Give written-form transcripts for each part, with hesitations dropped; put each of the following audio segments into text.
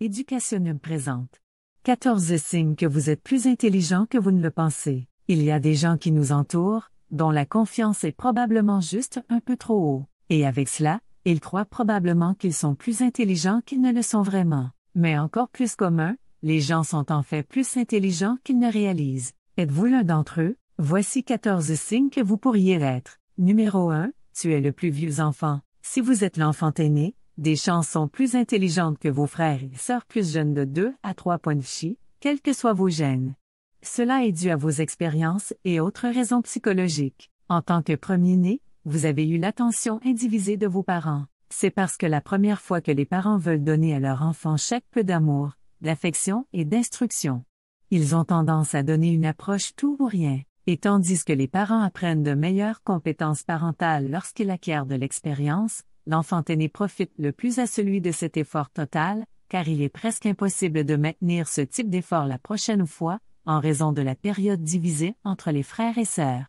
Educationnum présente 14 signes que vous êtes plus intelligent que vous ne le pensez. Il y a des gens qui nous entourent, dont la confiance est probablement juste un peu trop haut. Et avec cela, ils croient probablement qu'ils sont plus intelligents qu'ils ne le sont vraiment. Mais encore plus commun, les gens sont en fait plus intelligents qu'ils ne réalisent. Êtes-vous l'un d'entre eux? Voici 14 signes que vous pourriez être. Numéro 1, tu es le plus vieux enfant. Si vous êtes l'enfant aîné, des chances sont plus intelligentes que vos frères et sœurs plus jeunes de 2 à 3 points de chi, quels que soient vos gènes. Cela est dû à vos expériences et autres raisons psychologiques. En tant que premier-né, vous avez eu l'attention indivisée de vos parents. C'est parce que la première fois que les parents veulent donner à leur enfant chaque peu d'amour, d'affection et d'instruction. Ils ont tendance à donner une approche tout ou rien, et tandis que les parents apprennent de meilleures compétences parentales lorsqu'ils acquièrent de l'expérience, l'enfant aîné profite le plus à celui de cet effort total, car il est presque impossible de maintenir ce type d'effort la prochaine fois, en raison de la période divisée entre les frères et sœurs.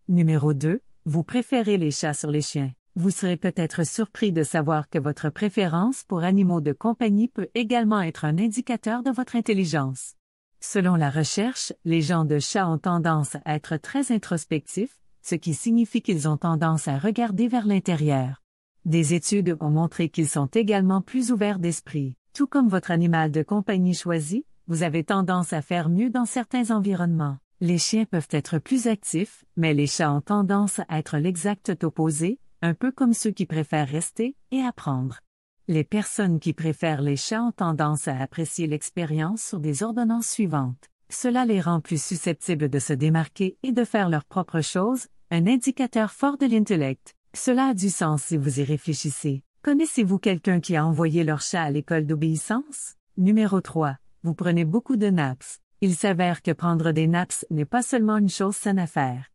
Numéro 2, vous préférez les chats sur les chiens. Vous serez peut-être surpris de savoir que votre préférence pour animaux de compagnie peut également être un indicateur de votre intelligence. Selon la recherche, les gens de chat ont tendance à être très introspectifs, ce qui signifie qu'ils ont tendance à regarder vers l'intérieur. Des études ont montré qu'ils sont également plus ouverts d'esprit. Tout comme votre animal de compagnie choisi, vous avez tendance à faire mieux dans certains environnements. Les chiens peuvent être plus actifs, mais les chats ont tendance à être l'exact opposé, un peu comme ceux qui préfèrent rester et apprendre. Les personnes qui préfèrent les chats ont tendance à apprécier l'expérience sur des ordonnances suivantes. Cela les rend plus susceptibles de se démarquer et de faire leurs propres choses, un indicateur fort de l'intellect. Cela a du sens si vous y réfléchissez. Connaissez-vous quelqu'un qui a envoyé leur chat à l'école d'obéissance? Numéro 3. Vous prenez beaucoup de naps. Il s'avère que prendre des naps n'est pas seulement une chose saine à faire.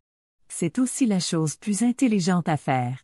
C'est aussi la chose plus intelligente à faire.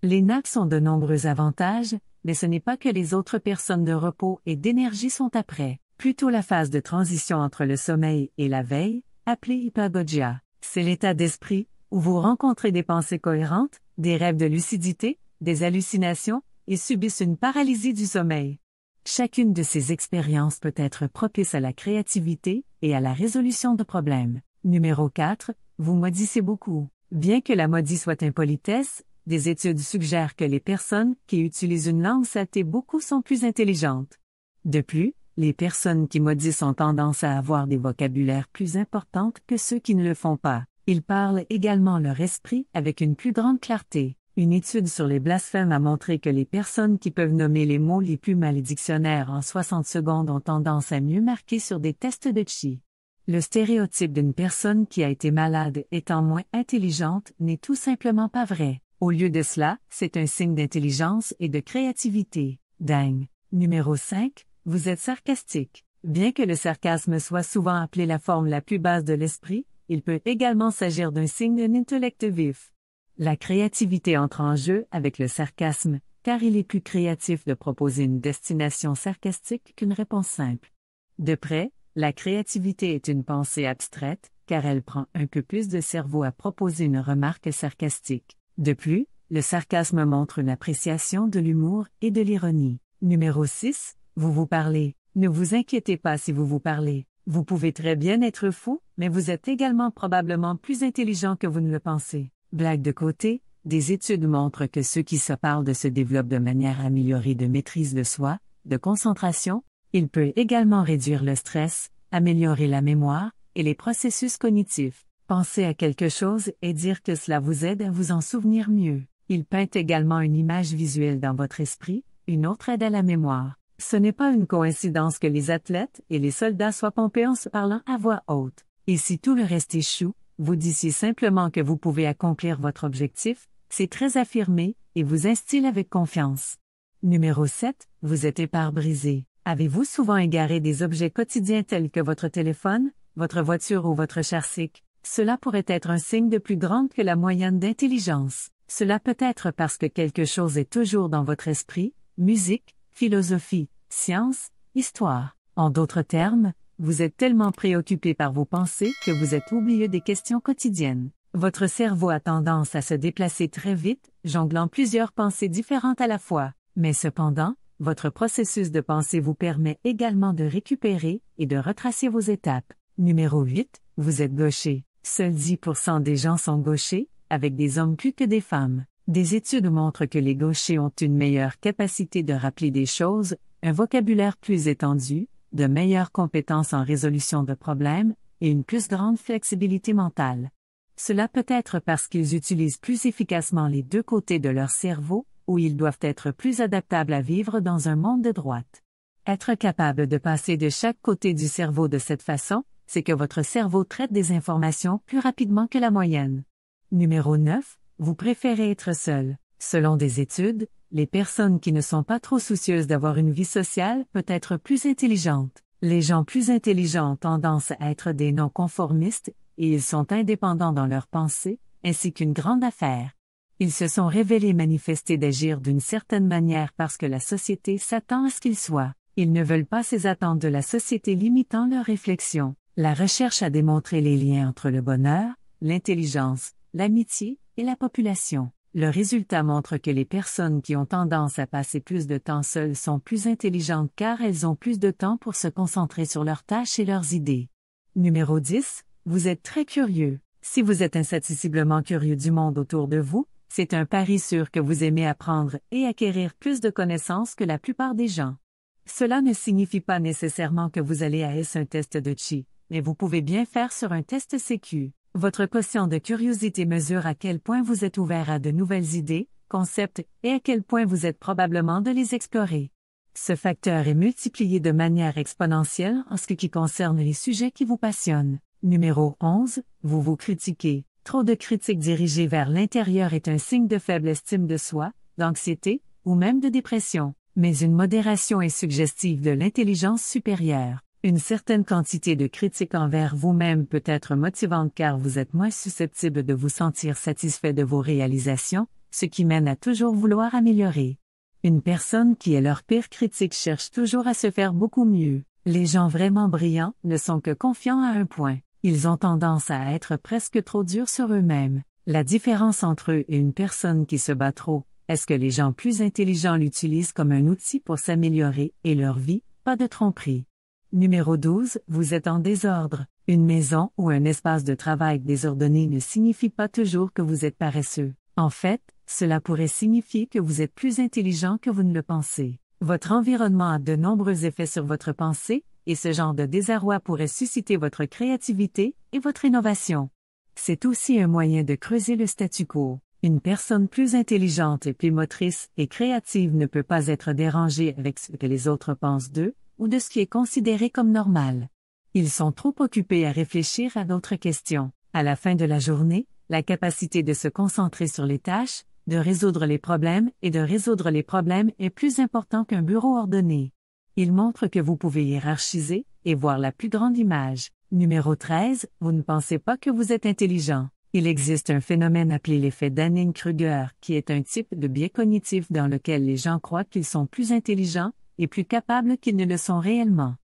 Les naps ont de nombreux avantages, mais ce n'est pas que les autres personnes de repos et d'énergie sont après. Plutôt la phase de transition entre le sommeil et la veille, appelée hypagogia. C'est l'état d'esprit où vous rencontrez des pensées cohérentes, des rêves de lucidité, des hallucinations, et subissent une paralysie du sommeil. Chacune de ces expériences peut être propice à la créativité et à la résolution de problèmes. Numéro 4, vous maudissez beaucoup. Bien que la maudit soit impolitesse, des études suggèrent que les personnes qui utilisent une langue sautée beaucoup sont plus intelligentes. De plus, les personnes qui maudissent ont tendance à avoir des vocabulaires plus importants que ceux qui ne le font pas. Ils parlent également leur esprit avec une plus grande clarté. Une étude sur les blasphèmes a montré que les personnes qui peuvent nommer les mots les plus malédictionnaires en 60 secondes ont tendance à mieux marquer sur des tests de chi. Le stéréotype d'une personne qui a été malade étant moins intelligente n'est tout simplement pas vrai. Au lieu de cela, c'est un signe d'intelligence et de créativité. Dingue. Numéro 5, vous êtes sarcastique. Bien que le sarcasme soit souvent appelé la forme la plus basse de l'esprit, il peut également s'agir d'un signe d'un intellect vif. La créativité entre en jeu avec le sarcasme, car il est plus créatif de proposer une destination sarcastique qu'une réponse simple. De près, la créativité est une pensée abstraite, car elle prend un peu plus de cerveau à proposer une remarque sarcastique. De plus, le sarcasme montre une appréciation de l'humour et de l'ironie. Numéro 6, vous vous parlez. Ne vous inquiétez pas si vous vous parlez. Vous pouvez très bien être fou, mais vous êtes également probablement plus intelligent que vous ne le pensez. Blague de côté, des études montrent que ceux qui se parlent se développent de manière améliorée de maîtrise de soi, de concentration. Il peut également réduire le stress, améliorer la mémoire et les processus cognitifs. Penser à quelque chose et dire que cela vous aide à vous en souvenir mieux. Il peint également une image visuelle dans votre esprit, une autre aide à la mémoire. Ce n'est pas une coïncidence que les athlètes et les soldats soient pompés en se parlant à voix haute. Et si tout le reste échoue, vous disiez simplement que vous pouvez accomplir votre objectif, c'est très affirmé et vous instille avec confiance. Numéro 7, vous êtes pare-brisé. Avez-vous souvent égaré des objets quotidiens tels que votre téléphone, votre voiture ou votre char-cycle? Cela pourrait être un signe de plus grande que la moyenne d'intelligence. Cela peut être parce que quelque chose est toujours dans votre esprit, musique, philosophie, science, histoire. En d'autres termes, vous êtes tellement préoccupé par vos pensées que vous êtes oublieux des questions quotidiennes. Votre cerveau a tendance à se déplacer très vite, jonglant plusieurs pensées différentes à la fois. Mais cependant, Votre processus de pensée vous permet également de récupérer et de retracer vos étapes. Numéro 8, vous êtes gaucher. Seuls 10% des gens sont gauchers, avec des hommes plus que des femmes. Des études montrent que les gauchers ont une meilleure capacité de rappeler des choses, un vocabulaire plus étendu, de meilleures compétences en résolution de problèmes, et une plus grande flexibilité mentale. Cela peut être parce qu'ils utilisent plus efficacement les deux côtés de leur cerveau, ou ils doivent être plus adaptables à vivre dans un monde de droite. Être capable de passer de chaque côté du cerveau de cette façon, c'est que votre cerveau traite des informations plus rapidement que la moyenne. Numéro 9, vous préférez être seul. Selon des études, les personnes qui ne sont pas trop soucieuses d'avoir une vie sociale peuvent être plus intelligentes. Les gens plus intelligents ont tendance à être des non-conformistes, et ils sont indépendants dans leurs pensées, ainsi qu'une grande affaire. Ils se sont révélés manifestés d'agir d'une certaine manière parce que la société s'attend à ce qu'ils soient. Ils ne veulent pas ces attentes de la société limitant leur réflexion. La recherche a démontré les liens entre le bonheur, l'intelligence, l'amitié et la population. Le résultat montre que les personnes qui ont tendance à passer plus de temps seules sont plus intelligentes car elles ont plus de temps pour se concentrer sur leurs tâches et leurs idées. Numéro 10, vous êtes très curieux. Si vous êtes insatisissablement curieux du monde autour de vous, c'est un pari sûr que vous aimez apprendre et acquérir plus de connaissances que la plupart des gens. Cela ne signifie pas nécessairement que vous allez à un test de chi, mais vous pouvez bien faire sur un test CQ. Votre quotient de curiosité mesure à quel point vous êtes ouvert à de nouvelles idées, concepts et à quel point vous êtes probablement de les explorer. Ce facteur est multiplié de manière exponentielle en ce qui concerne les sujets qui vous passionnent. Numéro 11, vous vous critiquez. Trop de critiques dirigées vers l'intérieur est un signe de faible estime de soi, d'anxiété ou même de dépression. Mais une modération est suggestive de l'intelligence supérieure. Une certaine quantité de critiques envers vous-même peut être motivante car vous êtes moins susceptible de vous sentir satisfait de vos réalisations, ce qui mène à toujours vouloir améliorer. Une personne qui est leur pire critique cherche toujours à se faire beaucoup mieux. Les gens vraiment brillants ne sont que confiants à un point. Ils ont tendance à être presque trop durs sur eux-mêmes. La différence entre eux et une personne qui se bat trop, est-ce que les gens plus intelligents l'utilisent comme un outil pour s'améliorer et leur vie, pas de tromperie. Numéro 12, vous êtes en désordre. Une maison ou un espace de travail désordonné ne signifie pas toujours que vous êtes paresseux. En fait, cela pourrait signifier que vous êtes plus intelligent que vous ne le pensez. Votre environnement a de nombreux effets sur votre pensée, et ce genre de désarroi pourrait susciter votre créativité et votre innovation. C'est aussi un moyen de creuser le statu quo. Une personne plus intelligente et plus motrice et créative ne peut pas être dérangée avec ce que les autres pensent d'eux, ou de ce qui est considéré comme normal. Ils sont trop occupés à réfléchir à d'autres questions. À la fin de la journée, la capacité de se concentrer sur les tâches, de résoudre les problèmes et de résoudre les problèmes est plus important qu'un bureau ordonné. Il montre que vous pouvez hiérarchiser et voir la plus grande image. Numéro 13, vous ne pensez pas que vous êtes intelligent. Il existe un phénomène appelé l'effet Dunning-Kruger, qui est un type de biais cognitif dans lequel les gens croient qu'ils sont plus intelligents et plus capables qu'ils ne le sont réellement.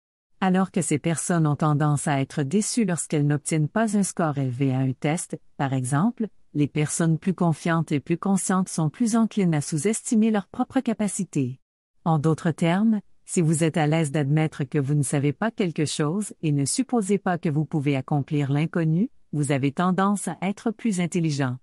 Alors que ces personnes ont tendance à être déçues lorsqu'elles n'obtiennent pas un score élevé à un test, par exemple, les personnes plus confiantes et plus conscientes sont plus enclines à sous-estimer leurs propres capacités. En d'autres termes, si vous êtes à l'aise d'admettre que vous ne savez pas quelque chose et ne supposez pas que vous pouvez accomplir l'inconnu, vous avez tendance à être plus intelligent.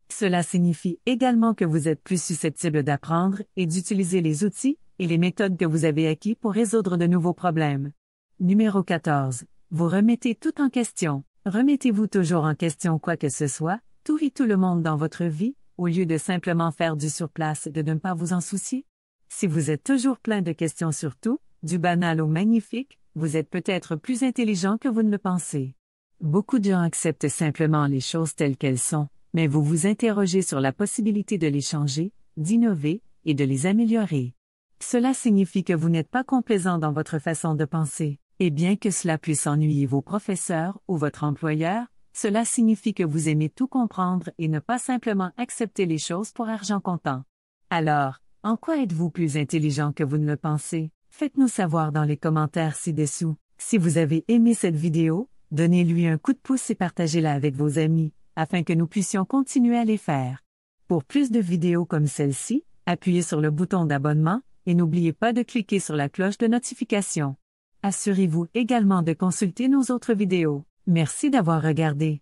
Cela signifie également que vous êtes plus susceptible d'apprendre et d'utiliser les outils et les méthodes que vous avez acquis pour résoudre de nouveaux problèmes. Numéro 14. Vous remettez tout en question. Remettez-vous toujours en question quoi que ce soit, tout et tout le monde dans votre vie, au lieu de simplement faire du surplace et de ne pas vous en soucier? Si vous êtes toujours plein de questions sur tout, du banal au magnifique, vous êtes peut-être plus intelligent que vous ne le pensez. Beaucoup de gens acceptent simplement les choses telles qu'elles sont, mais vous vous interrogez sur la possibilité de les changer, d'innover et de les améliorer. Cela signifie que vous n'êtes pas complaisant dans votre façon de penser, et bien que cela puisse ennuyer vos professeurs ou votre employeur, cela signifie que vous aimez tout comprendre et ne pas simplement accepter les choses pour argent comptant. Alors, en quoi êtes-vous plus intelligent que vous ne le pensez? Faites-nous savoir dans les commentaires ci-dessous. Si vous avez aimé cette vidéo, donnez-lui un coup de pouce et partagez-la avec vos amis, afin que nous puissions continuer à les faire. Pour plus de vidéos comme celle-ci, appuyez sur le bouton d'abonnement, Et n'oubliez pas de cliquer sur la cloche de notification. Assurez-vous également de consulter nos autres vidéos. Merci d'avoir regardé.